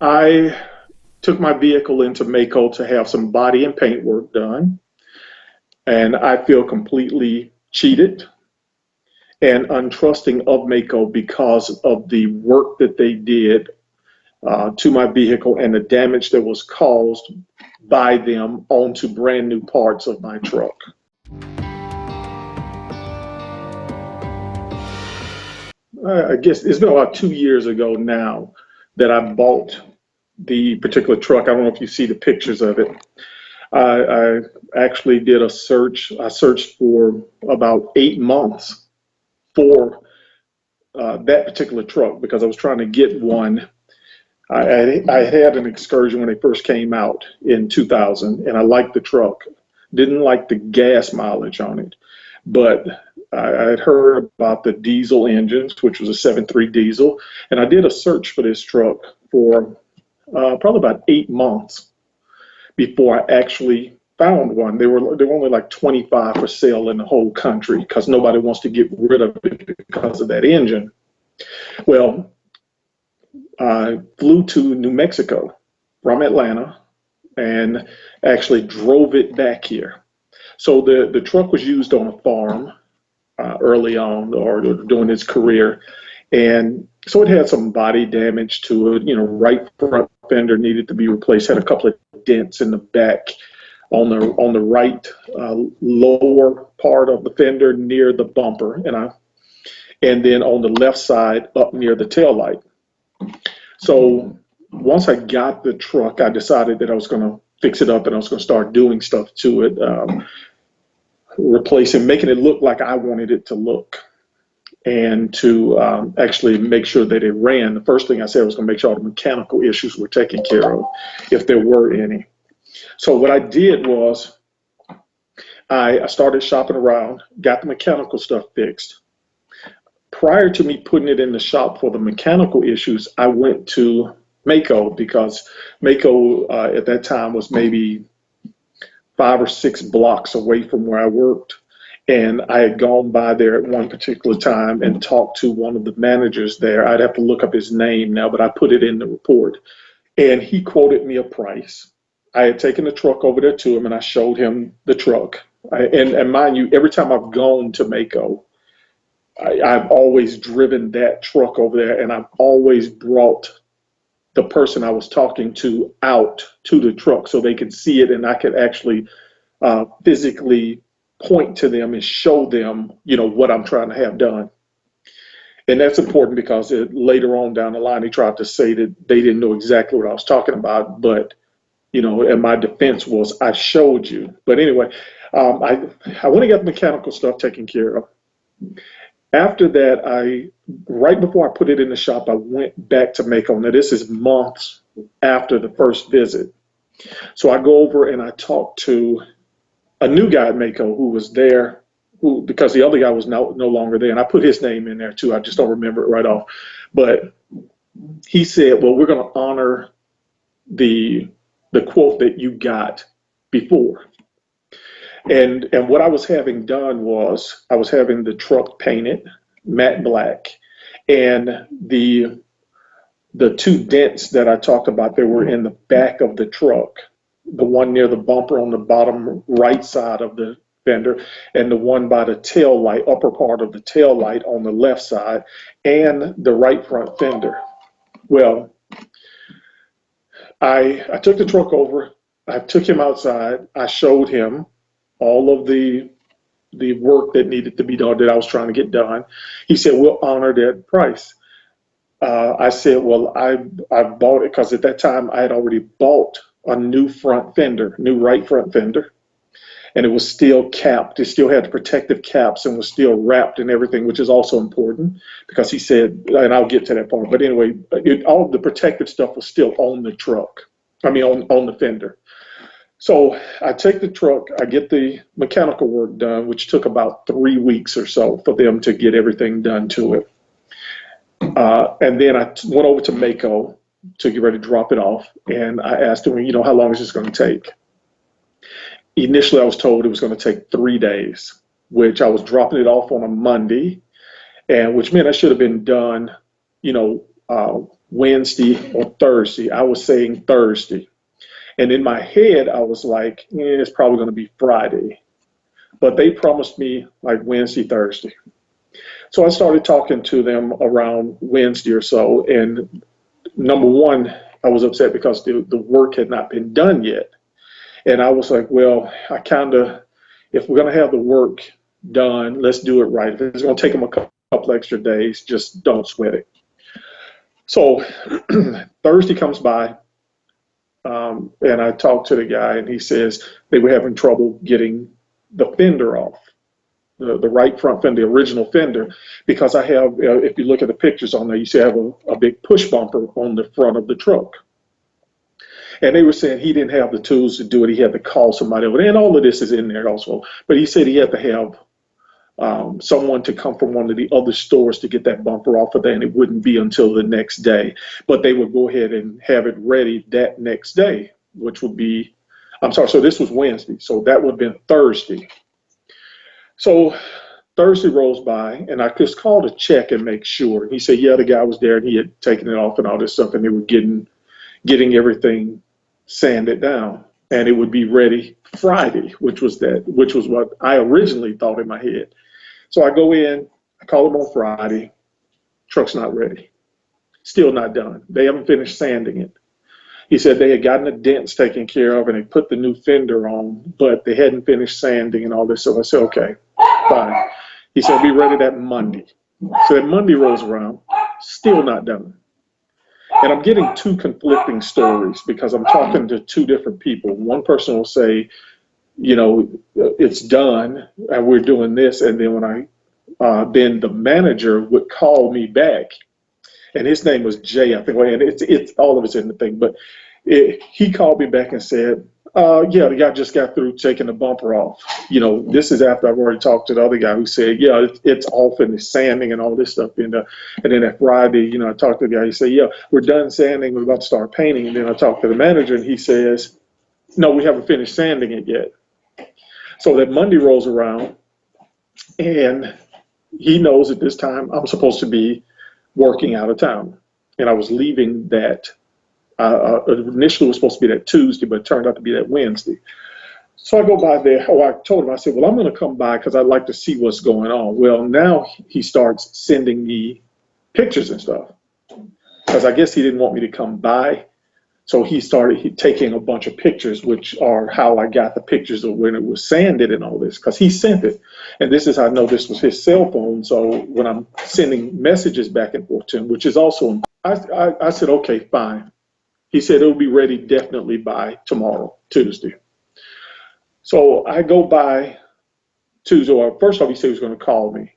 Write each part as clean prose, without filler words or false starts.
I took my vehicle into Mako to have some body and paint work done, and I feel completely cheated and untrusting of Mako because of the work that they did to my vehicle and the damage that was caused by them onto brand new parts of my truck. I guess it's been about 2 years ago now that I bought the particular truck. I don't know if you see the pictures of it. I actually did a search. I searched for about 8 months for that particular truck because I was trying to get one. I had an excursion when they first came out in 2000, and I liked the truck. Didn't like the gas mileage on it, but I had heard about the diesel engines, which was a 7.3 diesel, and I did a search for this truck for probably about 8 months before I actually found one. There were only like 25 for sale in the whole country because nobody wants to get rid of it because of that engine. Well, I flew to New Mexico from Atlanta and actually drove it back here. So the truck was used on a farm early on or during its career. And so it had some body damage to it. Right front fender needed to be replaced, had a couple of dents in the back on the right lower part of the fender near the bumper, and then on the left side up near the tail light. So once I got the truck, I decided that I was going to fix it up and I was going to start doing stuff to it, replacing, making it look like I wanted it to look, and to actually make sure that it ran. The first thing I said was going to make sure all the mechanical issues were taken care of, if there were any. So what I did was I started shopping around, got the mechanical stuff fixed. Prior to me putting it in the shop for the mechanical issues, I went to Mako because Mako at that time was maybe 5 or 6 blocks away from where I worked. And I had gone by there at one particular time and talked to one of the managers there. I'd have to look up his name now, but I put it in the report. And he quoted me a price. I had taken the truck over there to him and I showed him the truck. And mind you, every time I've gone to Mako, I've always driven that truck over there, and I've always brought the person I was talking to out to the truck so they could see it and I could actually physically point to them and show them, what I'm trying to have done. And that's important because later on down the line, he tried to say that they didn't know exactly what I was talking about, but and my defense was I showed you. But anyway, I went and got the mechanical stuff taken care of. After that, right before I put it in the shop, I went back to Mako. Now, this is months after the first visit. So I go over and I talk to a new guy at Mako who was there, because the other guy was no longer there. And I put his name in there too. I just don't remember it right off. But he said, well, we're going to honor the quote that you got before. And what I was having done was I was having the truck painted matte black, and the two dents that I talked about, they were in the back of the truck, the one near the bumper on the bottom right side of the fender, and the one by the tail light, upper part of the tail light on the left side, and the right front fender. Well, I took the truck over, I took him outside, I showed him all of the work that needed to be done that I was trying to get done. He said, we'll honor that price. I said, well, I bought it because at that time I had already bought a new front fender, new right front fender, and it was still capped. It still had the protective caps and was still wrapped and everything, which is also important because he said, and I'll get to that part, but anyway, all of the protective stuff was still on the truck. I mean, on the fender. So I take the truck, I get the mechanical work done, which took about 3 weeks or so for them to get everything done to it. And then I went over to Mako to get ready to drop it off. And I asked him, how long is this going to take? Initially, I was told it was going to take 3 days, which I was dropping it off on a Monday, and which meant I should have been done, Wednesday, or Thursday. I was saying Thursday. And in my head, I was like, it's probably going to be Friday. But they promised me like Wednesday, Thursday. So I started talking to them around Wednesday or so. And number one, I was upset because the work had not been done yet. And I was like, well, if we're going to have the work done, let's do it right. If it's going to take them a couple extra days, just don't sweat it. So Thursday comes by, and I talked to the guy, and he says they were having trouble getting the fender off, the right front fender, the original fender, because I have, if you look at the pictures on there, you see I have a big push bumper on the front of the truck. And they were saying he didn't have the tools to do it. He had to call somebody over there. And all of this is in there also. But he said he had to have someone to come from one of the other stores to get that bumper off of there, and it wouldn't be until the next day. But they would go ahead and have it ready that next day, which would be, I'm sorry, so this was Wednesday. So that would have been Thursday. So Thursday rolls by, and I just called to check and make sure. And he said, yeah, the guy was there, and he had taken it off and all this stuff, and they were getting everything sanded down, and it would be ready Friday, which was what I originally thought in my head. So I go in, I call them on Friday, truck's not ready, still not done. They haven't finished sanding it. He said they had gotten the dents taken care of and they put the new fender on, but they hadn't finished sanding and all this. So I said, okay, fine. He said, be ready that Monday. So that Monday rolls around, still not done. And I'm getting two conflicting stories because I'm talking to two different people. One person will say, it's done and we're doing this. And then then the manager would call me back, and his name was Jay, I think. And it's all of it's in the thing. But he called me back and said, yeah, the guy just got through taking the bumper off. This is after I've already talked to the other guy who said, yeah, it's off and it's sanding and all this stuff. And then that Friday, I talked to the guy. He said, yeah, we're done sanding. We're about to start painting. And then I talked to the manager, and he says, no, we haven't finished sanding it yet. So that Monday rolls around, and he knows at this time I'm supposed to be working out of town. And I was leaving that. Initially, it was supposed to be that Tuesday, but it turned out to be that Wednesday. So I go by there. I told him, I said, well, I'm going to come by because I'd like to see what's going on. Well, now he starts sending me pictures and stuff because I guess he didn't want me to come by. So he started taking a bunch of pictures, which are how I got the pictures of when it was sanded and all this, because he sent it. And this is how I know this was his cell phone. So when I'm sending messages back and forth to him, which is also, I said, okay, fine. He said it'll be ready definitely by tomorrow, Tuesday. So I go by Tuesday. Or first off, he said he was going to call me.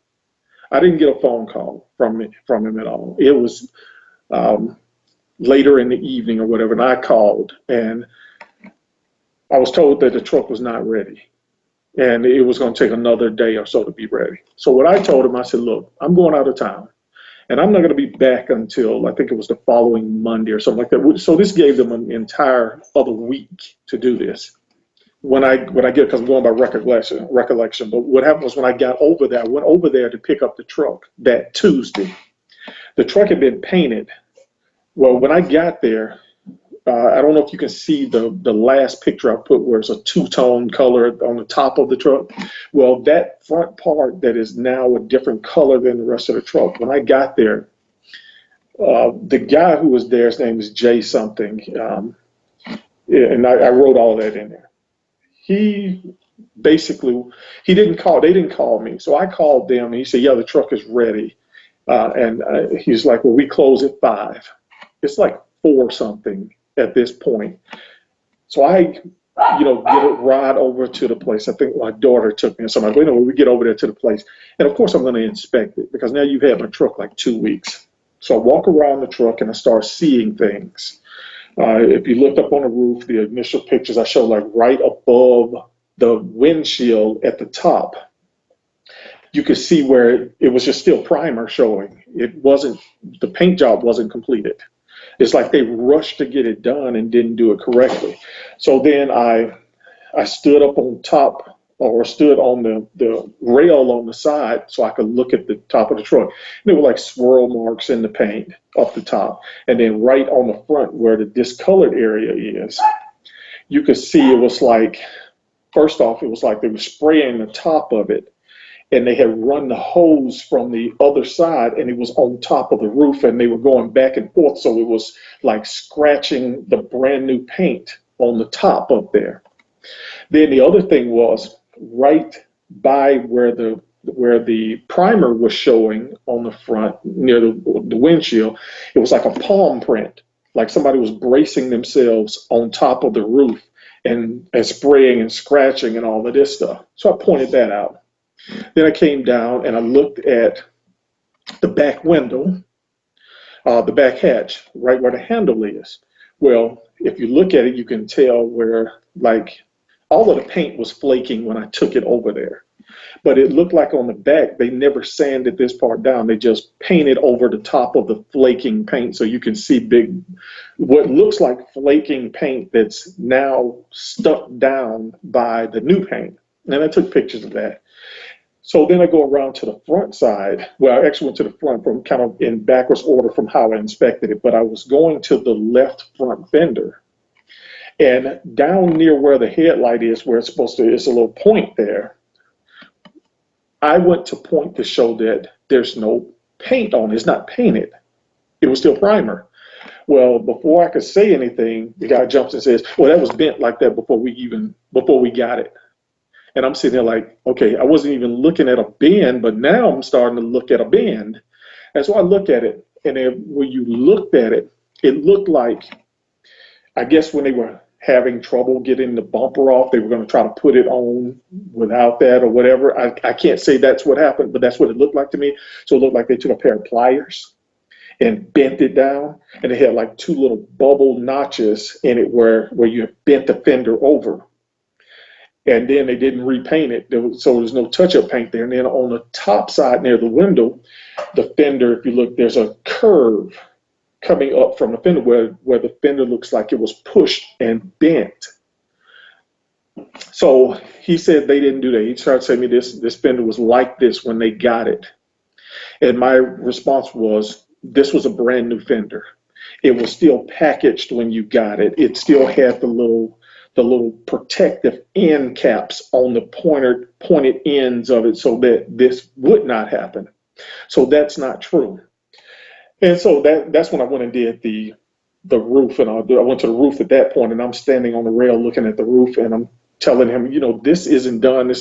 I didn't get a phone call from him at all. It was later in the evening or whatever, and I called, and I was told that the truck was not ready, and it was going to take another day or so to be ready. So what I told him, I said, look, I'm going out of town, and I'm not going to be back until I think it was the following Monday or something like that. So this gave them an entire other week to do this. When I get, because I'm going by recollection, but what happened was when I got over there, I went over there to pick up the truck that Tuesday. The truck had been painted. Well, when I got there, I don't know if you can see the last picture I put where it's a two-tone color on the top of the truck. Well, that front part that is now a different color than the rest of the truck. When I got there, the guy who was there, his name is Jay something, and I wrote all of that in there. He basically, they didn't call me. So I called them, and he said, yeah, the truck is ready. And he's like, well, we close at 5. It's like 4 something at this point. So I, get a ride over to the place. I think my daughter took me, and so I'm like, we get over there to the place. And of course I'm going to inspect it because now you've had my truck like 2 weeks. So I walk around the truck and I start seeing things. If you look up on the roof, the initial pictures I showed, like right above the windshield at the top, you could see where it was just still primer showing. The paint job wasn't completed. It's like they rushed to get it done and didn't do it correctly. So then I stood up on top or stood on the rail on the side so I could look at the top of the truck. And there were like swirl marks in the paint up the top. And then right on the front where the discolored area is, you could see it was like, first off, it was like they were spraying the top of it, and they had run the hose from the other side, and it was on top of the roof, and they were going back and forth. So it was like scratching the brand new paint on the top up there. Then the other thing was right by where the primer was showing on the front near the windshield, it was like a palm print, like somebody was bracing themselves on top of the roof and spraying and scratching and all of this stuff. So I pointed that out. Then I came down and I looked at the back window, the back hatch, right where the handle is. Well, if you look at it, you can tell where like all of the paint was flaking when I took it over there. But it looked like on the back, they never sanded this part down. They just painted over the top of the flaking paint. So you can see what looks like flaking paint that's now stuck down by the new paint. And I took pictures of that. So then I go around to the front side. Well, I actually went to the front from kind of in backwards order from how I inspected it, but I was going to the left front fender. And down near where the headlight is, where it's supposed to, it's a little point there. I went to point to show that there's no paint on it. It's not painted. It was still primer. Well, before I could say anything, the guy jumps and says, well, that was bent like that before we got it. And I'm sitting there like, okay, I wasn't even looking at a bend, but now I'm starting to look at a bend. And so I look at it, and then when you looked at it, it looked like, I guess when they were having trouble getting the bumper off, they were going to try to put it on without that or whatever. I can't say that's what happened, but that's what it looked like to me. So it looked like they took a pair of pliers and bent it down, and it had like two little bubble notches in it where you bent the fender over. And then they didn't repaint it, so there's no touch-up paint there. And then on the top side near the window, the fender, if you look, there's a curve coming up from the fender where the fender looks like it was pushed and bent. So he said they didn't do that. He started saying to me this fender was like this when they got it. And my response was, this was a brand new fender. It was still packaged when you got it. It still had the little protective end caps on the pointed ends of it so that this would not happen. So that's not true. And so that's when I went and did the roof, and I went to the roof at that point, and I'm standing on the rail looking at the roof, and I'm telling him, this isn't done.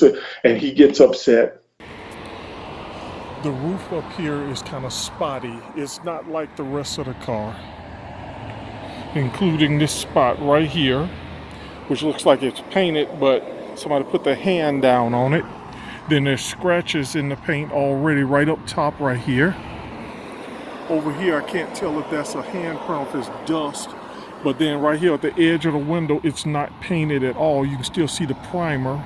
And he gets upset. The roof up here is kind of spotty. It's not like the rest of the car, including this spot right here, which looks like it's painted, but somebody put their hand down on it. Then there's scratches in the paint already right up top right here. Over here, I can't tell if that's a handprint, if it's dust, but then right here at the edge of the window, it's not painted at all. You can still see the primer.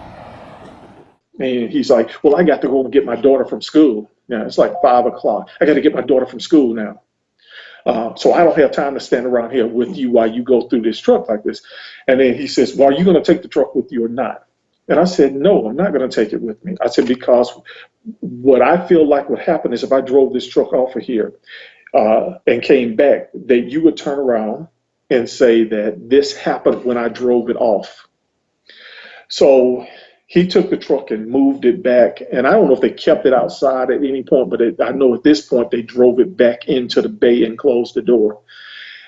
And he's like, well, I got to go and get my daughter from school. It's like 5 o'clock. I got to get my daughter from school now. So I don't have time to stand around here with you while you go through this truck like this. And then he says, well, are you going to take the truck with you or not? And I said, no, I'm not going to take it with me. I said, because what I feel like would happen is if I drove this truck off of here and came back, that you would turn around and say that this happened when I drove it off. So he took the truck and moved it back. And I don't know if they kept it outside at any point, but I know at this point they drove it back into the bay and closed the door.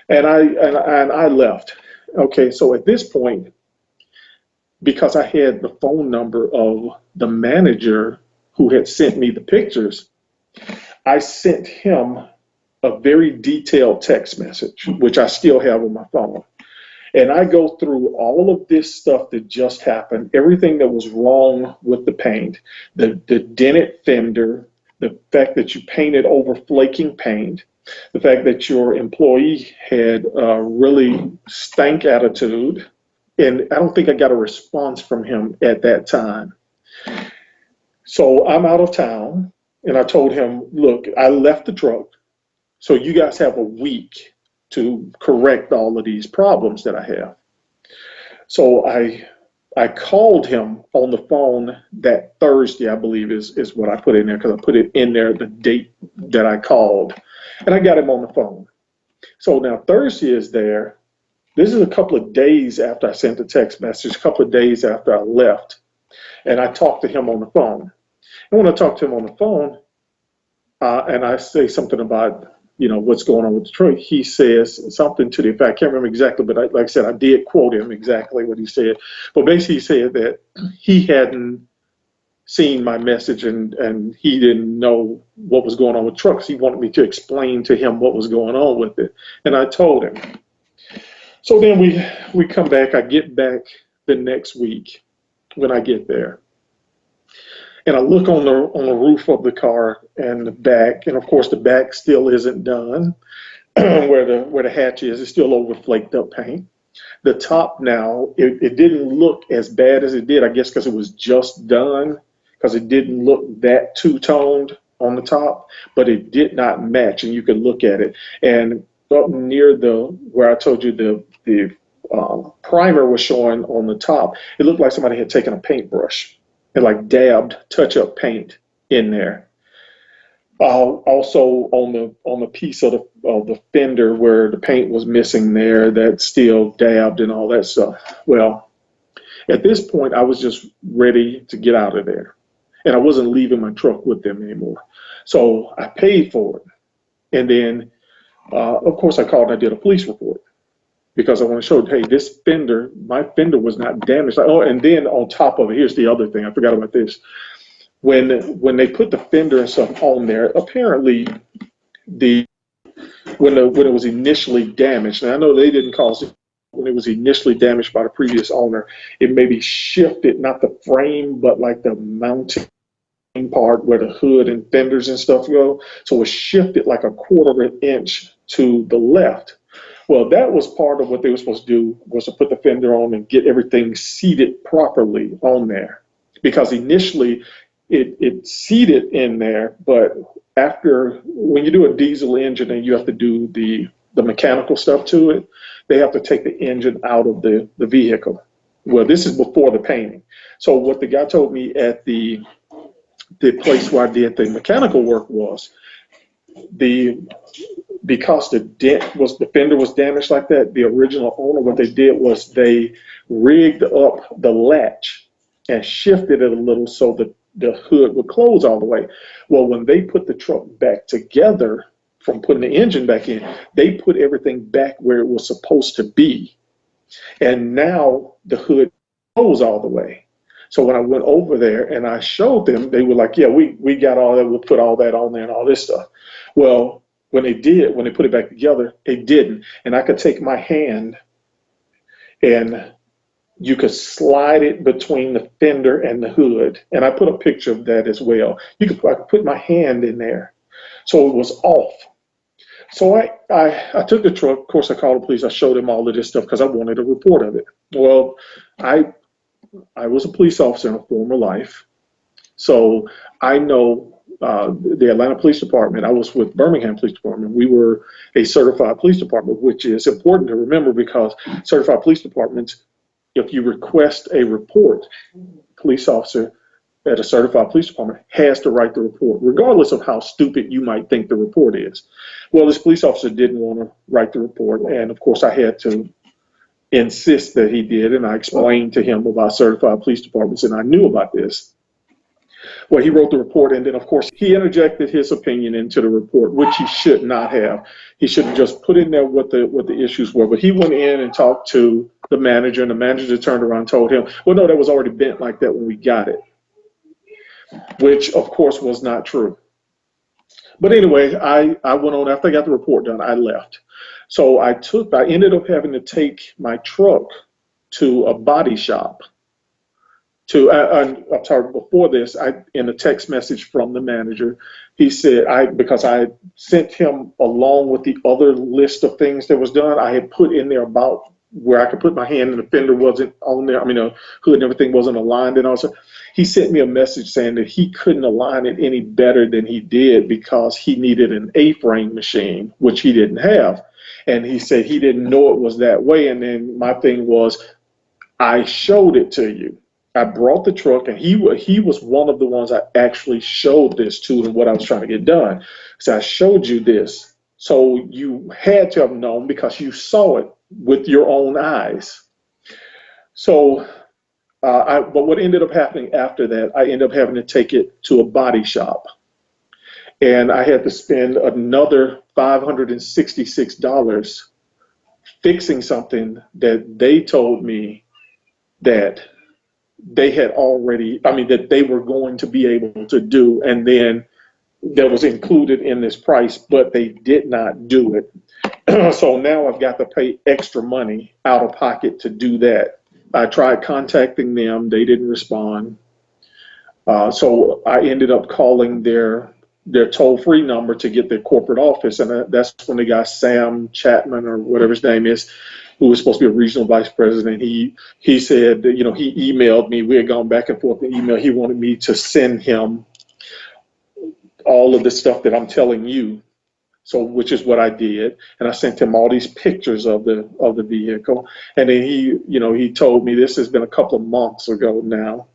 And I left. Okay, so at this point, because I had the phone number of the manager who had sent me the pictures, I sent him a very detailed text message, which I still have on my phone. And I go through all of this stuff that just happened, everything that was wrong with the paint, the dented fender, the fact that you painted over flaking paint, the fact that your employee had a really stank attitude. And I don't think I got a response from him at that time. So I'm out of town, and I told him, look, I left the truck, so you guys have a week to correct all of these problems that I have. So I I called him on the phone that Thursday, I believe is what I put in there, because I put it in there the date that I called, and I got him on the phone. So now Thursday is there. This is a couple of days after I sent the text message, a couple of days after I left, and I talked to him on the phone. And when I talked to him on the phone, and I say something about, what's going on with Detroit, he says something to the effect, I can't remember exactly, but like I said, I did quote him exactly what he said. But basically he said that he hadn't seen my message, and he didn't know what was going on with trucks. He wanted me to explain to him what was going on with it. And I told him. So then we come back. I get back the next week when I get there. And I look on the roof of the car and the back, and of course the back still isn't done. where the hatch is, it's still over flaked up paint. The top now, it didn't look as bad as it did, I guess because it was just done, because it didn't look that two-toned on the top, but it did not match, and you could look at it. And up near where I told you the primer was showing on the top, it looked like somebody had taken a paintbrush and like dabbed touch-up paint in there. Also on the piece of the fender where the paint was missing there, that's still dabbed and all that stuff. Well, at this point, I was just ready to get out of there, and I wasn't leaving my truck with them anymore. So I paid for it, and then of course I called and I did a police report, because I want to show, hey, this fender, my fender was not damaged. Oh, and then on top of it, here's the other thing, I forgot about this. When they put the fender and stuff on there, apparently when it was initially damaged, and I know they didn't cause it, when it was initially damaged by the previous owner, it maybe shifted, not the frame, but like the mounting part where the hood and fenders and stuff go. So it shifted like a quarter of an inch to the left. Well, that was part of what they were supposed to do, was to put the fender on and get everything seated properly on there. Because initially it seated in there, but after, when you do a diesel engine and you have to do the mechanical stuff to it, they have to take the engine out of the vehicle. Well, this is before the painting. So what the guy told me at the place where I did the mechanical work was, because the fender was damaged like that, the original owner, what they did was they rigged up the latch and shifted it a little so that the hood would close all the way. Well, when they put the truck back together from putting the engine back in, they put everything back where it was supposed to be. And now the hood closed all the way. So when I went over there and I showed them, they were like, yeah, we got all that, we'll put all that on there and all this stuff. Well, when they put it back together, it didn't. And I could take my hand and you could slide it between the fender and the hood. And I put a picture of that as well. I could put my hand in there. So it was off. So I took the truck. Of course, I called the police. I showed them all of this stuff because I wanted a report of it. Well, I was a police officer in a former life. So I know the Atlanta Police Department. I was with Birmingham Police Department. We were a certified police department, which is important to remember, because certified police departments, if you request a report, police officer at a certified police department has to write the report, regardless of how stupid you might think the report is. Well, this police officer didn't want to write the report, and of course I had to insist that he did, and I explained to him about certified police departments, and I knew about this. Well, he wrote the report, and then of course he interjected his opinion into the report, which he should not have. He should have just put in there what the issues were. But he went in and talked to the manager, and the manager turned around and told him, well, no, that was already bent like that when we got it, which of course was not true. But anyway, I went on. After I got the report done, I left. So I ended up having to take my truck to a body shop. I'm sorry, before this, in a text message from the manager, he said, because I sent him along with the other list of things that was done, I had put in there about where I could put my hand and the fender wasn't on there. I mean, the hood and everything wasn't aligned and also. He sent me a message saying that he couldn't align it any better than he did because he needed an A-frame machine, which he didn't have. And he said he didn't know it was that way. And then my thing was, I showed it to you. I brought the truck, and he was one of the ones I actually showed this to, and what I was trying to get done. So I showed you this. So you had to have known because you saw it with your own eyes. So, but what ended up happening after that, I ended up having to take it to a body shop, and I had to spend another $566 fixing something that they told me that they had already, I mean, that they were going to be able to do, and then that was included in this price, but they did not do it. So now I've got to pay extra money out of pocket to do that. I tried contacting them, they didn't respond. So I ended up calling their toll-free number to get their corporate office, and that's when the guy Sam Chapman or whatever his name is, who was supposed to be a regional vice president, he said that, he emailed me. We had gone back and forth in email. He wanted me to send him all of the stuff that I'm telling you. So, which is what I did, and I sent him all these pictures of the vehicle, and then he told me, this has been a couple of months ago now.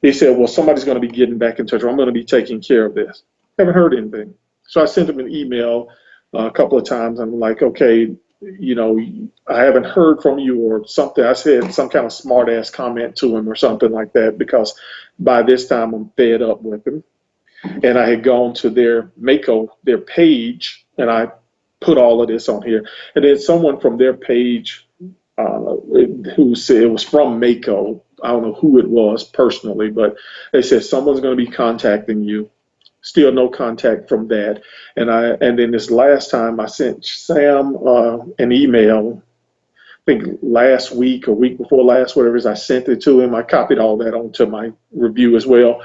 He said, well, somebody's going to be getting back in touch, or I'm going to be taking care of this. Haven't heard anything. So I sent him an email a couple of times. I'm like, okay, I haven't heard from you or something. I said some kind of smart ass comment to him or something like that, because by this time I'm fed up with him. And I had gone to their Mako, their page, and I put all of this on here. And then someone from their page who said it was from Mako. I don't know who it was personally, but they said someone's going to be contacting you. Still no contact from that. And then this last time I sent Sam an email, I think last week or week before last, whatever it is, I sent it to him. I copied all that onto my review as well.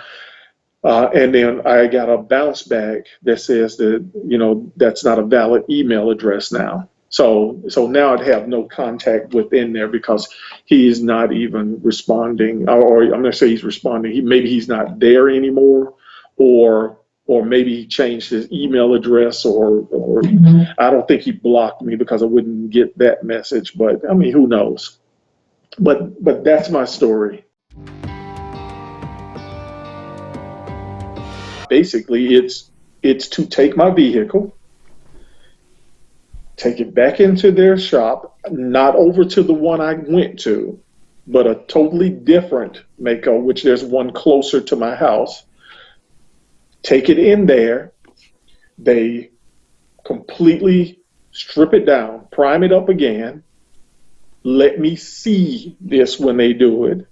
And then I got a bounce back that says that, that's not a valid email address now. So now I'd have no contact within there because he is not even responding, or I'm going to say he's responding. Maybe he's not there anymore, or maybe he changed his email address, or I don't think he blocked me because I wouldn't get that message. But I mean, who knows? But that's my story. Basically, it's to take my vehicle, take it back into their shop, not over to the one I went to, but a totally different Mako, which there's one closer to my house. Take it in there. They completely strip it down, prime it up again. Let me see this when they do it.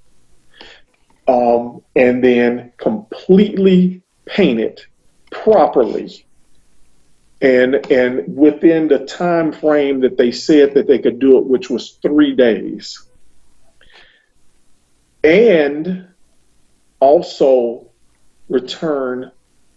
And then completely paint it properly. And within the time frame that they said that they could do it, which was 3 days. And also return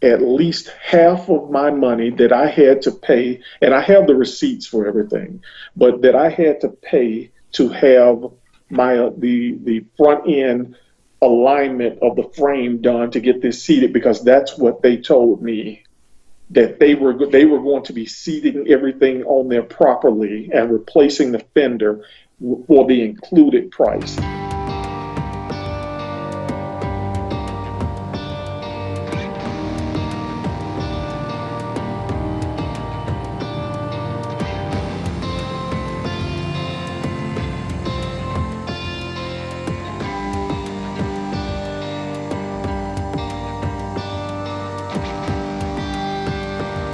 at least half of my money that I had to pay, and I have the receipts for everything, but that I had to pay to have the front end alignment of the frame done to get this seated, because that's what they told me, that they were going to be seating everything on there properly and replacing the fender for the included price.